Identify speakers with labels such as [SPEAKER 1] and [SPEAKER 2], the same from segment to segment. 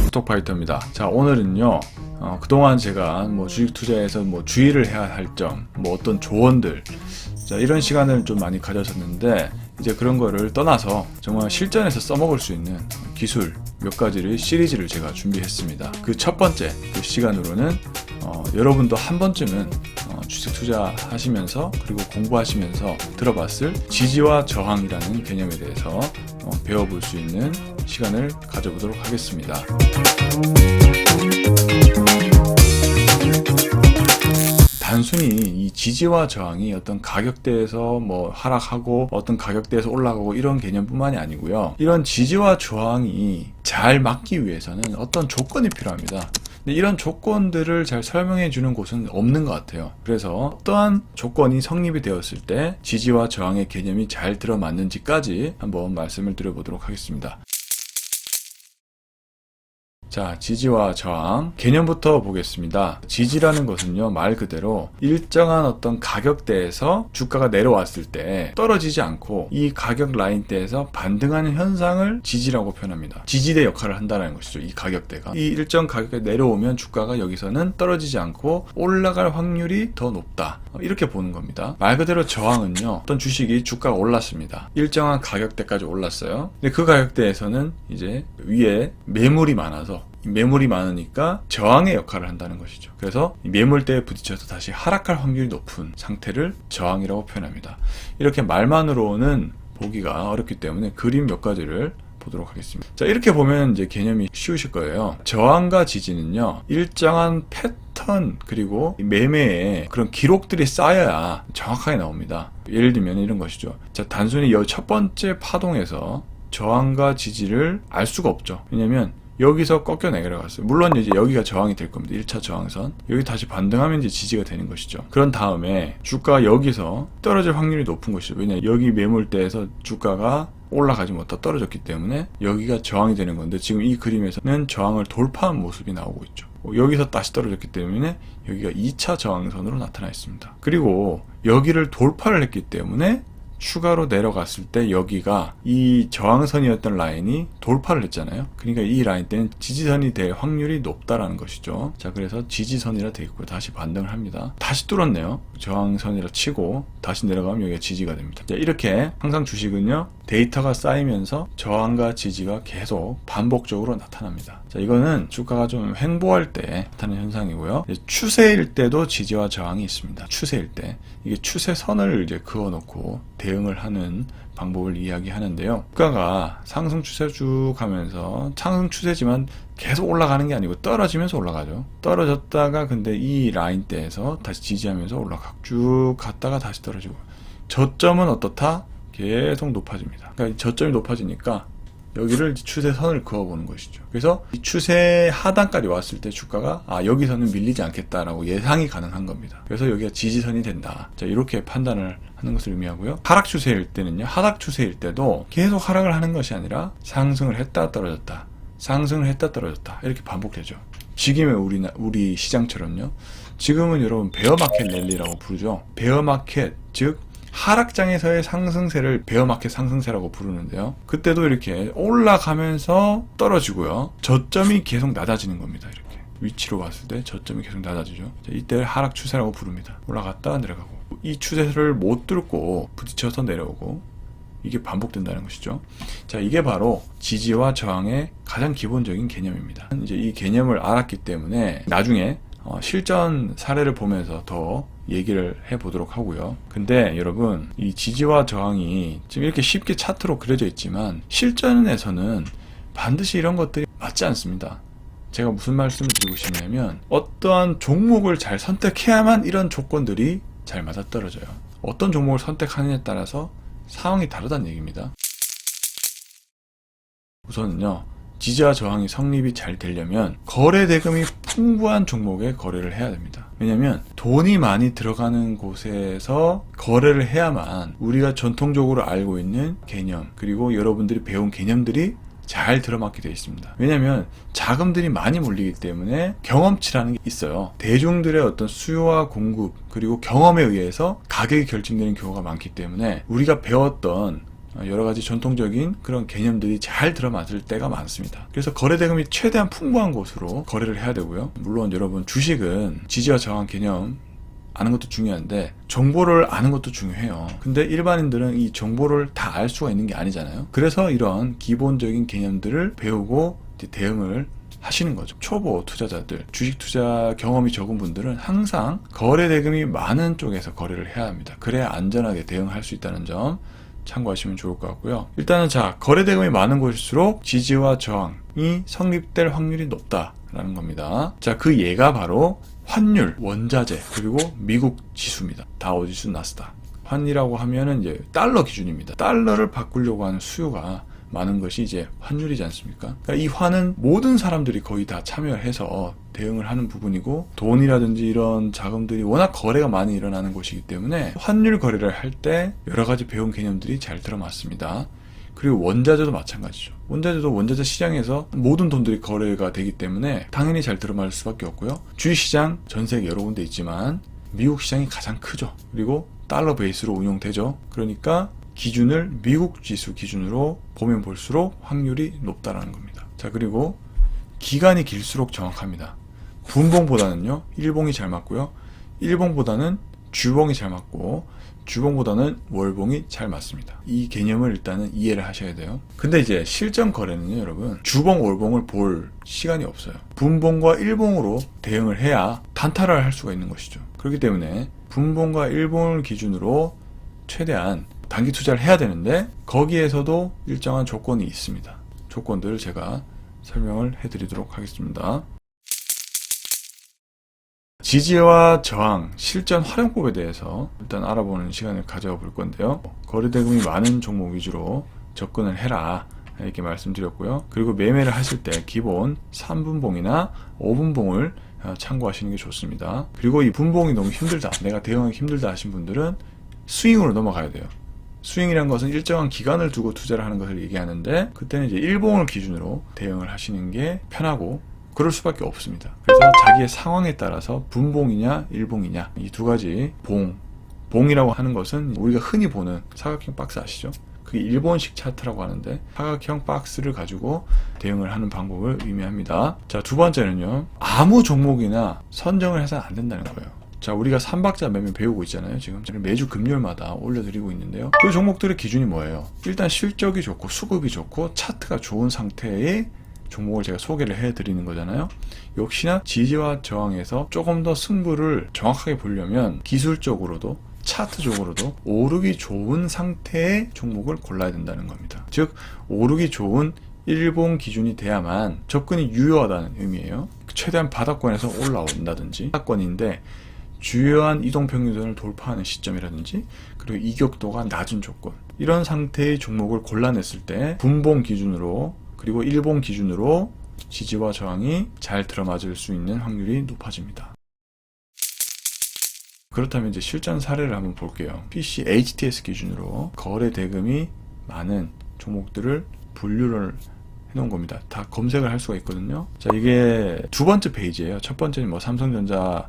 [SPEAKER 1] 스톡파이터입니다. 자, 오늘은요, 그동안 제가 주식 투자에서 주의를 해야 할 점, 어떤 조언들, 자, 이런 시간을 좀 많이 가졌었는데, 이제 그런 거를 떠나서 정말 실전에서 써먹을 수 있는 기술 몇 가지를 시리즈를 제가 준비했습니다. 그 첫 번째 그 시간으로는 여러분도 한 번쯤은 주식 투자하시면서 그리고 공부하시면서 들어봤을 지지와 저항이라는 개념에 대해서 배워볼 수 있는 시간을 가져보도록 하겠습니다. 단순히 이 지지와 저항이 어떤 가격대에서 하락하고 어떤 가격대에서 올라가고 이런 개념뿐만이 아니고요. 이런 지지와 저항이 잘 맞기 위해서는 어떤 조건이 필요합니다. 근데 이런 조건들을 잘 설명해 주는 곳은 없는 것 같아요. 그래서 어떠한 조건이 성립이 되었을 때 지지와 저항의 개념이 잘 들어맞는지까지 한번 말씀을 드려보도록 하겠습니다. 자, 지지와 저항 개념부터 보겠습니다. 지지라는 것은요, 말 그대로 일정한 어떤 가격대에서 주가가 내려왔을 때 떨어지지 않고 이 가격 라인대에서 반등하는 현상을 지지라고 표현합니다. 지지대 역할을 한다는 것이죠. 이 가격대가 이 일정 가격에 내려오면 주가가 여기서는 떨어지지 않고 올라갈 확률이 더 높다, 이렇게 보는 겁니다. 말 그대로 저항은요, 어떤 주식이 주가가 올랐습니다. 일정한 가격대까지 올랐어요. 근데 그 가격대에서는 이제 위에 매물이 많아서 매물이 많으니까 저항의 역할을 한다는 것이죠. 그래서 매물대에 부딪혀서 다시 하락할 확률이 높은 상태를 저항이라고 표현합니다. 이렇게 말만으로는 보기가 어렵기 때문에 그림 몇 가지를 보도록 하겠습니다. 자, 이렇게 보면 이제 개념이 쉬우실 거예요. 저항과 지지는요, 일정한 패턴 그리고 매매의 그런 기록들이 쌓여야 정확하게 나옵니다. 예를 들면 이런 것이죠. 자, 단순히 이 첫 번째 파동에서 저항과 지지를 알 수가 없죠. 왜냐면 여기서 꺾여 내려갔어요. 물론 이제 여기가 저항이 될 겁니다. 1차 저항선. 여기 다시 반등하면 이제 지지가 되는 것이죠. 그런 다음에 주가가 여기서 떨어질 확률이 높은 것이죠. 왜냐면 여기 매물대에서 주가가 올라가지 못하고 떨어졌기 때문에 여기가 저항이 되는 건데, 지금 이 그림에서는 저항을 돌파한 모습이 나오고 있죠. 여기서 다시 떨어졌기 때문에 여기가 2차 저항선으로 나타나 있습니다. 그리고 여기를 돌파를 했기 때문에 추가로 내려갔을 때 여기가 이 저항선이었던 라인이 돌파를 했잖아요. 그러니까 이 라인 때는 지지선이 될 확률이 높다라는 것이죠. 자, 그래서 지지선이라 되어 있고요. 다시 반등을 합니다. 다시 뚫었네요. 저항선이라 치고 다시 내려가면 여기가 지지가 됩니다. 자, 이렇게 항상 주식은요, 데이터가 쌓이면서 저항과 지지가 계속 반복적으로 나타납니다. 자, 이거는 주가가 좀 횡보할 때 나타나는 현상이고요. 추세일 때도 지지와 저항이 있습니다. 추세일 때 이게 추세선을 이제 그어놓고 대응을 하는 방법을 이야기하는데요. 주가가 상승 추세 쭉 가면서 상승 추세지만 계속 올라가는 게 아니고 떨어지면서 올라가죠. 떨어졌다가 근데 이 라인대에서 다시 지지하면서 올라가고 쭉 갔다가 다시 떨어지고, 저점은 어떻다? 계속 높아집니다. 그러니까 저점이 높아지니까 여기를 추세선을 그어보는 것이죠. 그래서 이 추세 하단까지 왔을 때 주가가 여기서는 밀리지 않겠다라고 예상이 가능한 겁니다. 그래서 여기가 지지선이 된다. 자, 이렇게 판단을 하는 것을 의미하고요. 하락 추세일 때는요, 하락 추세일 때도 계속 하락을 하는 것이 아니라 상승을 했다 떨어졌다, 상승을 했다 떨어졌다, 이렇게 반복되죠. 지금의 우리 시장처럼요. 지금은 여러분 베어마켓 랠리라고 부르죠. 베어마켓, 즉 하락장에서의 상승세를 베어마켓 상승세라고 부르는데요. 그때도 이렇게 올라가면서 떨어지고요. 저점이 계속 낮아지는 겁니다. 이렇게 위치로 봤을 때 저점이 계속 낮아지죠. 자, 이때를 하락 추세라고 부릅니다. 올라갔다 내려가고, 이 추세를 못 뚫고 부딪혀서 내려오고, 이게 반복된다는 것이죠. 자, 이게 바로 지지와 저항의 가장 기본적인 개념입니다. 이제 이 개념을 알았기 때문에 나중에 실전 사례를 보면서 더 얘기를 해보도록 하고요. 근데 여러분, 이 지지와 저항이 지금 이렇게 쉽게 차트로 그려져 있지만 실전에서는 반드시 이런 것들이 맞지 않습니다. 제가 무슨 말씀을 드리고 싶냐면, 어떠한 종목을 잘 선택해야만 이런 조건들이 잘 맞아떨어져요. 어떤 종목을 선택하느냐에 따라서 상황이 다르다는 얘기입니다. 우선은요, 지지와 저항이 성립이 잘 되려면 거래 대금이 풍부한 종목에 거래를 해야 됩니다. 왜냐면 돈이 많이 들어가는 곳에서 거래를 해야만 우리가 전통적으로 알고 있는 개념, 그리고 여러분들이 배운 개념들이 잘 들어맞게 되어 있습니다. 왜냐하면 자금들이 많이 몰리기 때문에 경험치라는 게 있어요. 대중들의 어떤 수요와 공급, 그리고 경험에 의해서 가격이 결정되는 경우가 많기 때문에 우리가 배웠던 여러 가지 전통적인 그런 개념들이 잘 들어맞을 때가 많습니다. 그래서 거래대금이 최대한 풍부한 곳으로 거래를 해야 되고요. 물론 여러분 주식은 지지와 저항 개념 아는 것도 중요한데 정보를 아는 것도 중요해요. 근데 일반인들은 이 정보를 다 알 수가 있는 게 아니잖아요. 그래서 이런 기본적인 개념들을 배우고 이제 대응을 하시는 거죠. 초보 투자자들, 주식 투자 경험이 적은 분들은 항상 거래 대금이 많은 쪽에서 거래를 해야 합니다. 그래야 안전하게 대응할 수 있다는 점 참고하시면 좋을 것 같고요. 일단은 자, 거래 대금이 많은 곳일수록 지지와 저항이 성립될 확률이 높다라는 겁니다. 자, 그 예가 바로 환율, 원자재, 그리고 미국 지수입니다. 다우지수, 나스닥. 환이라고 하면은 이제 달러 기준입니다. 달러를 바꾸려고 하는 수요가 많은 것이 이제 환율이지 않습니까? 그러니까 이 환은 모든 사람들이 거의 다 참여해서 대응을 하는 부분이고, 돈이라든지 이런 자금들이 워낙 거래가 많이 일어나는 곳이기 때문에 환율 거래를 할 때 여러 가지 배운 개념들이 잘 들어맞습니다. 그리고 원자재도 마찬가지죠. 원자재도 원자재 시장에서 모든 돈들이 거래가 되기 때문에 당연히 잘 들어맞을 수밖에 없고요. 주식시장 전 세계 여러 군데 있지만 미국 시장이 가장 크죠. 그리고 달러 베이스로 운용되죠. 그러니까 기준을 미국 지수 기준으로 보면 볼수록 확률이 높다라는 겁니다. 자, 그리고 기간이 길수록 정확합니다. 분봉보다는요, 일봉이 잘 맞고요. 일봉보다는 주봉이 잘 맞고, 주봉보다는 월봉이 잘 맞습니다. 이 개념을 일단은 이해를 하셔야 돼요. 근데 이제 실전 거래는요, 여러분, 주봉, 월봉을 볼 시간이 없어요. 분봉과 일봉으로 대응을 해야 단타를 할 수가 있는 것이죠. 그렇기 때문에 분봉과 일봉을 기준으로 최대한 단기 투자를 해야 되는데, 거기에서도 일정한 조건이 있습니다. 조건들을 제가 설명을 해드리도록 하겠습니다. 지지와 저항, 실전 활용법에 대해서 일단 알아보는 시간을 가져볼 건데요. 거래대금이 많은 종목 위주로 접근을 해라, 이렇게 말씀드렸고요. 그리고 매매를 하실 때 기본 3분봉이나 5분봉을 참고하시는 게 좋습니다. 그리고 이 분봉이 너무 힘들다, 내가 대응하기 힘들다 하신 분들은 스윙으로 넘어가야 돼요. 스윙이란 것은 일정한 기간을 두고 투자를 하는 것을 얘기하는데, 그때는 이제 일봉을 기준으로 대응을 하시는 게 편하고 그럴 수밖에 없습니다. 그래서 자기의 상황에 따라서 분봉이냐 일봉이냐, 이 두 가지 봉이라고 하는 것은 우리가 흔히 보는 사각형 박스 아시죠? 그게 일본식 차트라고 하는데, 사각형 박스를 가지고 대응을 하는 방법을 의미합니다. 자, 두 번째는요, 아무 종목이나 선정을 해서는 안 된다는 거예요. 자, 우리가 3박자 매매 배우고 있잖아요. 지금 매주 금요일마다 올려드리고 있는데요. 그 종목들의 기준이 뭐예요? 일단 실적이 좋고 수급이 좋고 차트가 좋은 상태의 종목을 제가 소개를 해드리는 거잖아요. 역시나 지지와 저항에서 조금 더 승부를 정확하게 보려면 기술적으로도 차트적으로도 오르기 좋은 상태의 종목을 골라야 된다는 겁니다. 즉, 오르기 좋은 일봉 기준이 돼야만 접근이 유효하다는 의미예요. 최대한 바닥권에서 올라온다든지, 바닥권인데 주요한 이동평균선을 돌파하는 시점이라든지, 그리고 이격도가 낮은 조건, 이런 상태의 종목을 골라냈을 때 분봉 기준으로 그리고 일봉 기준으로 지지와 저항이 잘 들어맞을 수 있는 확률이 높아집니다. 그렇다면 이제 실전 사례를 한번 볼게요. PC HTS 기준으로 거래 대금이 많은 종목들을 분류를 해놓은 겁니다. 다 검색을 할 수가 있거든요. 자, 이게 두 번째 페이지예요. 첫 번째는 뭐 삼성전자,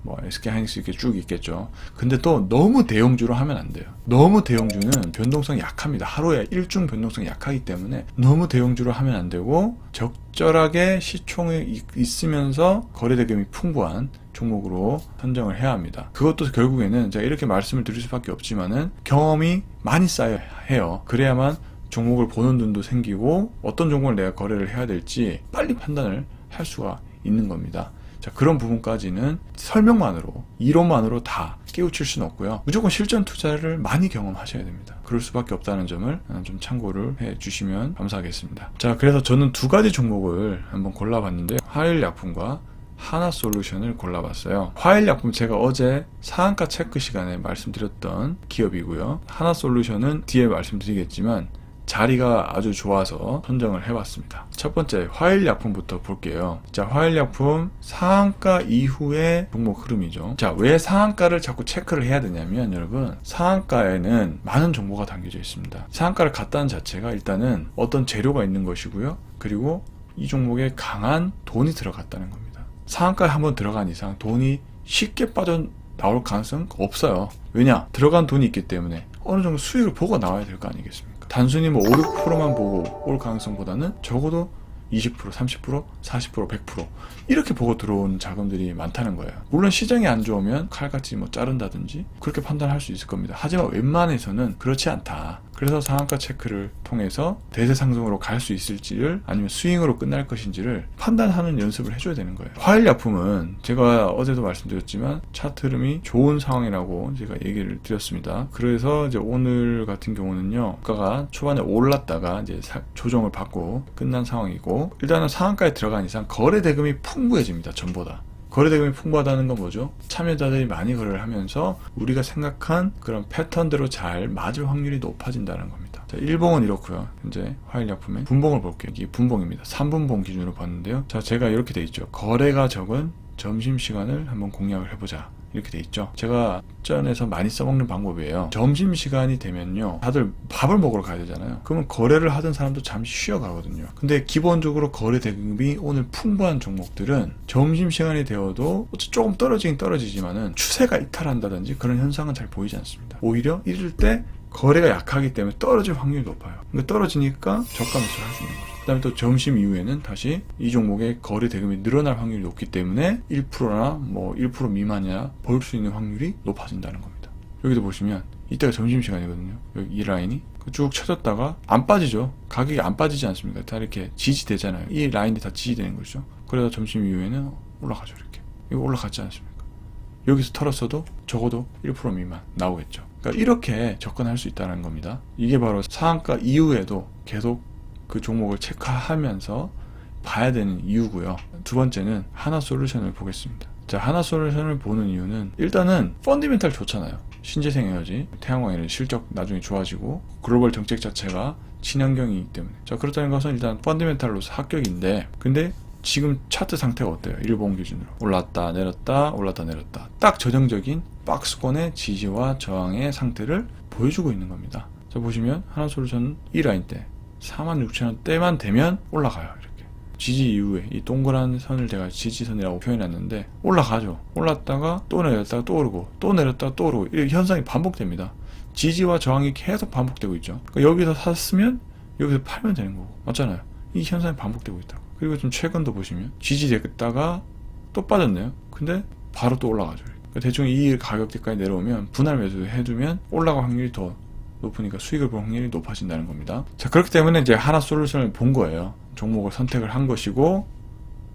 [SPEAKER 1] 뭐 SK하이닉스 이렇게 쭉 있겠죠. 근데 또 너무 대형주로 하면 안 돼요. 너무 대형주는 변동성이 약합니다. 하루에 일중 변동성이 약하기 때문에 너무 대형주로 하면 안 되고, 적절하게 시총이 있으면서 거래대금이 풍부한 종목으로 선정을 해야 합니다. 그것도 결국에는 제가 이렇게 말씀을 드릴 수밖에 없지만은 경험이 많이 쌓여야 해요. 그래야만 종목을 보는 눈도 생기고 어떤 종목을 내가 거래를 해야 될지 빨리 판단을 할 수가 있는 겁니다. 자, 그런 부분까지는 설명만으로, 이론만으로 다 깨우칠 수는 없고요. 무조건 실전 투자를 많이 경험하셔야 됩니다. 그럴 수밖에 없다는 점을 좀 참고를 해 주시면 감사하겠습니다. 자, 그래서 저는 두 가지 종목을 한번 골라봤는데요. 화일약품과 하나솔루션을 골라봤어요. 화일약품 제가 어제 상한가 체크 시간에 말씀드렸던 기업이고요. 하나솔루션은 뒤에 말씀드리겠지만 자리가 아주 좋아서 선정을 해봤습니다. 첫 번째 화일약품부터 볼게요. 자, 화일약품 상한가 이후의 종목 흐름이죠. 자, 왜 상한가를 자꾸 체크를 해야 되냐면, 여러분, 상한가에는 많은 정보가 담겨져 있습니다. 상한가를 갔다는 자체가 일단은 어떤 재료가 있는 것이고요. 그리고 이 종목에 강한 돈이 들어갔다는 겁니다. 상한가에 한번 들어간 이상 돈이 쉽게 빠져나올 가능성은 없어요. 왜냐? 들어간 돈이 있기 때문에 어느 정도 수익을 보고 나와야 될 거 아니겠습니까? 단순히 뭐 5, 6%만 보고 올 가능성보다는 적어도 20%, 30%, 40%, 100% 이렇게 보고 들어온 자금들이 많다는 거예요. 물론 시장이 안 좋으면 칼같이 뭐 자른다든지 그렇게 판단할 수 있을 겁니다. 하지만 웬만해서는 그렇지 않다. 그래서 상한가 체크를 통해서 대세 상승으로 갈 수 있을지를 아니면 스윙으로 끝날 것인지를 판단하는 연습을 해줘야 되는 거예요. 화일약품은 제가 어제도 말씀드렸지만 차트 흐름이 좋은 상황이라고 제가 얘기를 드렸습니다. 그래서 이제 오늘 같은 경우는요, 주가가 초반에 올랐다가 이제 조정을 받고 끝난 상황이고, 일단은 상한가에 들어간 이상 거래 대금이 풍부해집니다. 전보다. 거래 대금이 풍부하다는 건 뭐죠? 참여자들이 많이 거래를 하면서 우리가 생각한 그런 패턴대로 잘 맞을 확률이 높아진다는 겁니다. 자, 일봉은 이렇고요. 현재 화일약품의 분봉을 볼게요. 이게 분봉입니다. 3분봉 기준으로 봤는데요. 자, 제가 이렇게 돼 있죠. 거래가 적은 점심시간을 한번 공략을 해보자. 이렇게 돼 있죠. 제가 전에서 많이 써먹는 방법이에요. 점심시간이 되면요, 다들 밥을 먹으러 가야 되잖아요. 그러면 거래를 하던 사람도 잠시 쉬어가거든요. 근데 기본적으로 거래 대금이 오늘 풍부한 종목들은 점심시간이 되어도 조금 떨어지긴 떨어지지만은 추세가 이탈한다든지 그런 현상은 잘 보이지 않습니다. 오히려 이럴 때 거래가 약하기 때문에 떨어질 확률이 높아요. 그러니까 떨어지니까 저가 매수를 할 수 있는 거죠. 그 다음에 또 점심 이후에는 다시 이 종목의 거래 대금이 늘어날 확률이 높기 때문에 1%나 뭐 1% 미만이나 볼 수 있는 확률이 높아진다는 겁니다. 여기도 보시면 이때가 점심시간이거든요. 여기 이 라인이 쭉 쳐졌다가 안 빠지죠. 가격이 안 빠지지 않습니까? 다 이렇게 지지되잖아요. 이 라인이 다 지지되는 거죠. 그래서 점심 이후에는 올라가죠. 이렇게. 이거 올라갔지 않습니까? 여기서 털었어도 적어도 1% 미만 나오겠죠. 그러니까 이렇게 접근할 수 있다는 겁니다. 이게 바로 상한가 이후에도 계속 그 종목을 체크하면서 봐야 되는 이유고요. 두 번째는 하나솔루션을 보겠습니다. 자, 하나솔루션을 보는 이유는 일단은 펀디멘탈 좋잖아요. 신재생 에너지, 태양광 실적 나중에 좋아지고 글로벌 정책 자체가 친환경이기 때문에. 자, 그렇다는 것은 일단 펀디멘탈로서 합격인데, 근데 지금 차트 상태가 어때요? 일본 기준으로 올랐다 내렸다 올랐다 내렸다, 딱 전형적인 박스권의 지지와 저항의 상태를 보여주고 있는 겁니다. 자, 보시면 하나솔루션은 이 라인 때 46,000원대만 되면 올라가요. 이렇게 지지 이후에 이 동그란 선을 제가 지지선이라고 표현했는데 올라가죠. 올랐다가 또 내렸다가 또 오르고 또 내렸다가 또 오르고, 이 현상이 반복됩니다. 지지와 저항이 계속 반복되고 있죠. 그러니까 여기서 샀으면 여기서 팔면 되는 거고, 맞잖아요. 이 현상이 반복되고 있다고. 그리고 좀 최근도 보시면 지지됐다가 또 빠졌네요. 근데 바로 또 올라가죠. 그러니까 대충 이 가격대까지 내려오면 분할 매수 해두면 올라갈 확률이 더 높으니까 수익을 볼 확률이 높아진다는 겁니다. 자, 그렇기 때문에 이제 하나솔루션을 본 거예요. 종목을 선택을 한 것이고,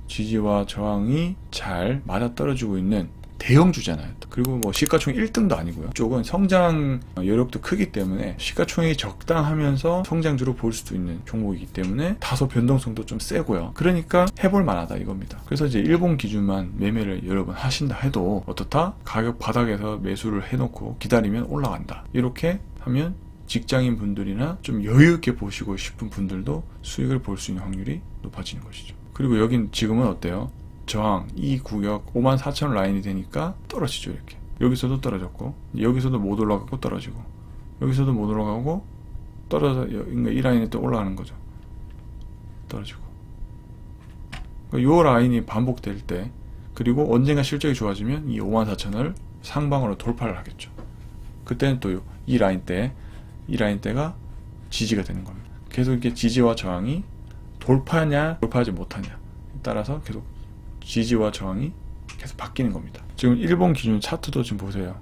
[SPEAKER 1] 지지와 저항이 잘 맞아떨어지고 있는 대형주잖아요. 그리고 뭐 시가총액 1등도 아니고요. 이쪽은 성장 여력도 크기 때문에 시가총액이 적당하면서 성장주로 볼 수도 있는 종목이기 때문에 다소 변동성도 좀 세고요. 그러니까 해볼 만하다 이겁니다. 그래서 이제 일본 기준만 매매를 여러 번 하신다 해도 어떻다? 가격 바닥에서 매수를 해놓고 기다리면 올라간다. 이렇게 하면 직장인 분들이나 좀 여유 있게 보시고 싶은 분들도 수익을 볼 수 있는 확률이 높아지는 것이죠. 그리고 여긴 지금은 어때요? 저항, 이 구역 54,000원 라인이 되니까 떨어지죠. 이렇게 여기서도 떨어졌고, 여기서도 못 올라가고 떨어지고, 여기서도 못 올라가고 떨어져, 이 라인에 또 올라가는 거죠. 떨어지고. 그러니까 이 라인이 반복될 때, 그리고 언젠가 실적이 좋아지면 이 54,000원을 상방으로 돌파를 하겠죠. 그때는 또 이 라인대가 지지가 되는 겁니다. 계속 이렇게 지지와 저항이 돌파하냐 돌파하지 못하냐 따라서 계속 지지와 저항이 계속 바뀌는 겁니다. 지금 일본 기준 차트도 지금 보세요.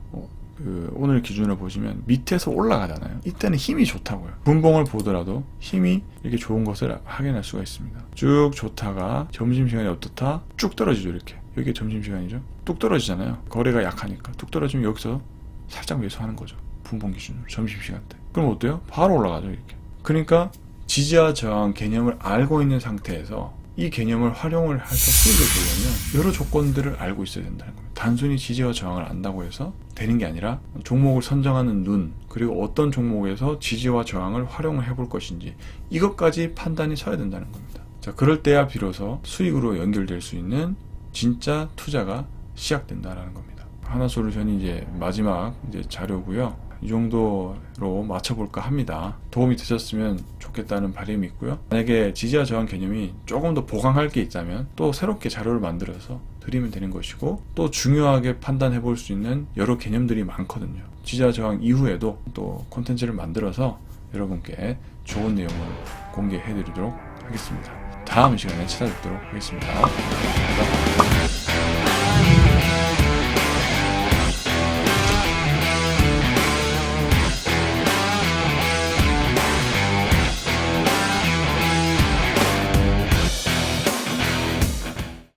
[SPEAKER 1] 오늘 기준으로 보시면 밑에서 올라가잖아요. 이때는 힘이 좋다고요. 분봉을 보더라도 힘이 이렇게 좋은 것을 확인할 수가 있습니다. 쭉 좋다가 점심시간이 어떻다? 쭉 떨어지죠. 이렇게 여기가 점심시간이죠. 뚝 떨어지잖아요. 거래가 약하니까 뚝 떨어지면 여기서 살짝 매수하는 거죠. 분봉 기준으로 점심시간 때. 그럼 어때요? 바로 올라가죠. 이렇게. 그러니까 지지와 저항 개념을 알고 있는 상태에서 이 개념을 활용을 해서 수익을 보려면 여러 조건들을 알고 있어야 된다는 겁니다. 단순히 지지와 저항을 안다고 해서 되는 게 아니라 종목을 선정하는 눈, 그리고 어떤 종목에서 지지와 저항을 활용을 해볼 것인지, 이것까지 판단이 서야 된다는 겁니다. 자, 그럴 때야 비로소 수익으로 연결될 수 있는 진짜 투자가 시작된다는 겁니다. 하나솔루션이 이제 마지막 자료고요. 이 정도로 맞춰볼까 합니다. 도움이 되셨으면 좋겠다는 바람이 있고요. 만약에 지지와 저항 개념이 조금 더 보강할 게 있다면 또 새롭게 자료를 만들어서 드리면 되는 것이고, 또 중요하게 판단해 볼 수 있는 여러 개념들이 많거든요. 지지와 저항 이후에도 또 콘텐츠를 만들어서 여러분께 좋은 내용을 공개해 드리도록 하겠습니다. 다음 시간에 찾아뵙도록 하겠습니다. 감사합니다.